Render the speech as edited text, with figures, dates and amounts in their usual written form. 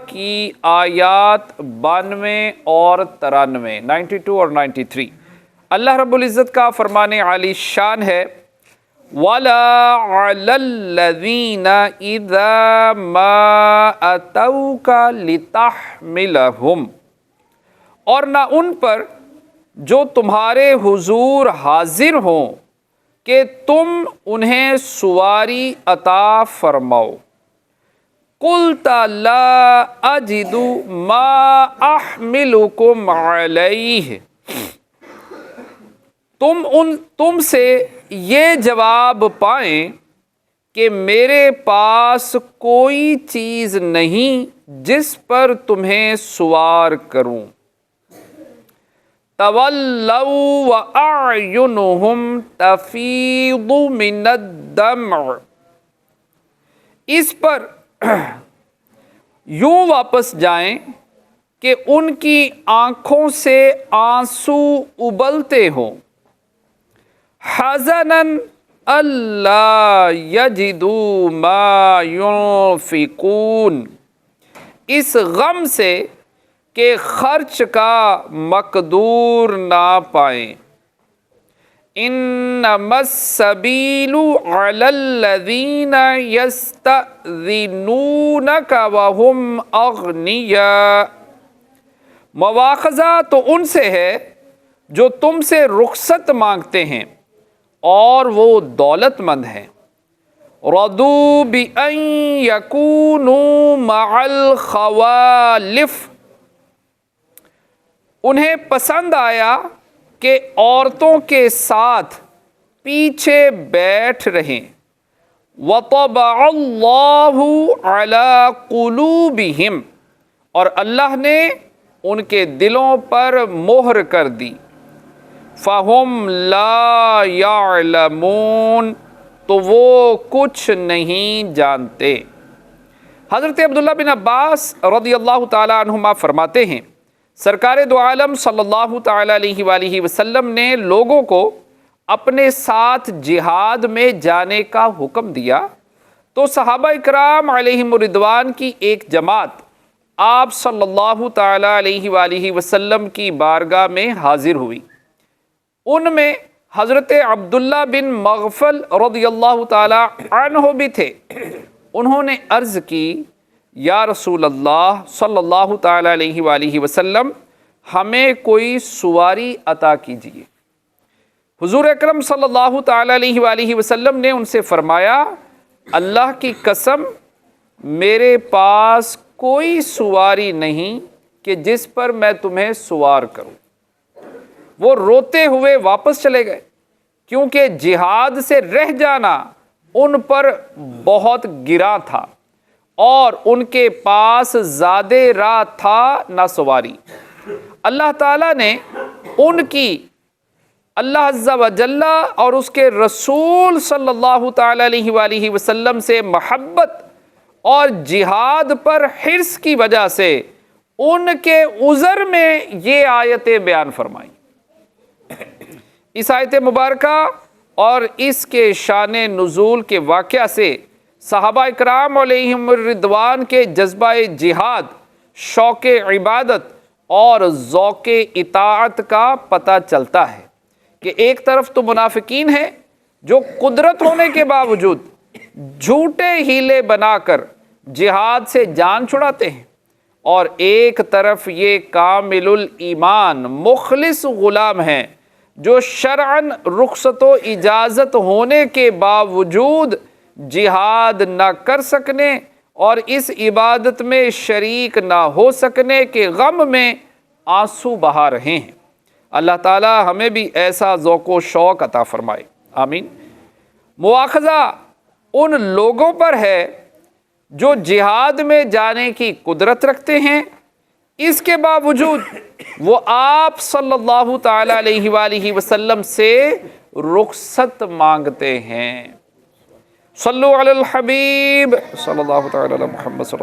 کی آیات 92 اور 93، 92 اور 93۔ اللہ رب العزت کا فرمان عالی شان ہے وَلَا عَلَى الَّذِينَ إِذَا مَا أَتَوْكَ لِتَحْمِلَهُمْ، اور نہ ان پر جو تمہارے حضور حاضر ہوں کہ تم انہیں سواری عطا فرماؤ۔ قُلْتَ لَا أَجِدُ مَا أَحْمِلُكُمْ عَلَيْهِ، تم سے یہ جواب پائیں کہ میرے پاس کوئی چیز نہیں جس پر تمہیں سوار کروں۔ تَوَلَّوْا وَأَعْيُنُهُمْ تَفِيضُ مِنَ الدَّمْعِ، اس پر یوں واپس جائیں کہ ان کی آنکھوں سے آنسو ابلتے ہوں۔ حَزَنًا أَلَّا يَجِدُوا مَا يُنفِقُونَ، اس غم سے کہ خرچ کا مقدور نہ پائیں۔ إِنَّمَا السَّبِيلُ عَلَى الَّذِينَ يَسْتَأْذِنُونَكَ وَهُمْ أَغْنِيَاءُ، مواخذہ تو ان سے ہے جو تم سے رخصت مانگتے ہیں اور وہ دولت مند ہیں۔ رَضُوا بِأَن يَكُونُوا مَعَ الْخَوَالِفِ، انہیں پسند آیا کہ عورتوں کے ساتھ پیچھے بیٹھ رہیں۔ وَطَبَعَ اللَّهُ عَلَى قُلُوبِهِمْ، اور اللہ نے ان کے دلوں پر مہر کر دی۔ فَهُمْ لَا يَعْلَمُونَ، تو وہ کچھ نہیں جانتے۔ حضرت عبداللہ بن عباس رضی اللہ تعالی عنہما فرماتے ہیں سرکار دو عالم صلی اللہ تعالی علیہ وآلہ وسلم نے لوگوں کو اپنے ساتھ جہاد میں جانے کا حکم دیا تو صحابہ اکرام علیہم الرضوان کی ایک جماعت آپ صلی اللہ تعالی علیہ وآلہ وسلم کی بارگاہ میں حاضر ہوئی۔ ان میں حضرت عبداللہ بن مغفل رضی اللہ تعالی عنہ بھی تھے۔ انہوں نے عرض کی یا رسول اللہ صلی اللہ تعالی علیہ وآلہ وسلم، ہمیں کوئی سواری عطا کیجیے۔ حضور اکرم صلی اللہ تعالی علیہ وآلہ وسلم نے ان سے فرمایا اللہ کی قسم میرے پاس کوئی سواری نہیں کہ جس پر میں تمہیں سوار کروں۔ وہ روتے ہوئے واپس چلے گئے کیونکہ جہاد سے رہ جانا ان پر بہت گراں تھا اور ان کے پاس زادِ راہ تھا نہ سواری۔ اللہ تعالیٰ نے ان کی اللہ عز و جل اور اس کے رسول صلی اللہ تعالی علیہ وآلہ وسلم سے محبت اور جہاد پر حرص کی وجہ سے ان کے عذر میں یہ آیتیں بیان فرمائیں۔ اس آیت مبارکہ اور اس کے شان نزول کے واقعہ سے صحابہ اکرام علیہم الرضوان کے جذبہ جہاد، شوق عبادت اور ذوق اطاعت کا پتہ چلتا ہے کہ ایک طرف تو منافقین ہیں جو قدرت ہونے کے باوجود جھوٹے ہیلے بنا کر جہاد سے جان چھڑاتے ہیں، اور ایک طرف یہ کامل الایمان مخلص غلام ہیں جو شرعاً رخصت و اجازت ہونے کے باوجود جہاد نہ کر سکنے اور اس عبادت میں شریک نہ ہو سکنے کے غم میں آنسو بہا رہے ہیں۔ اللہ تعالی ہمیں بھی ایسا ذوق و شوق عطا فرمائے، آمین۔ مواخذہ ان لوگوں پر ہے جو جہاد میں جانے کی قدرت رکھتے ہیں، اس کے باوجود وہ آپ صلی اللہ تعالی علیہ وآلہ وسلم سے رخصت مانگتے ہیں۔ صلو علی الحبیب صلی اللہ تعالی علی محمد صلی اللہ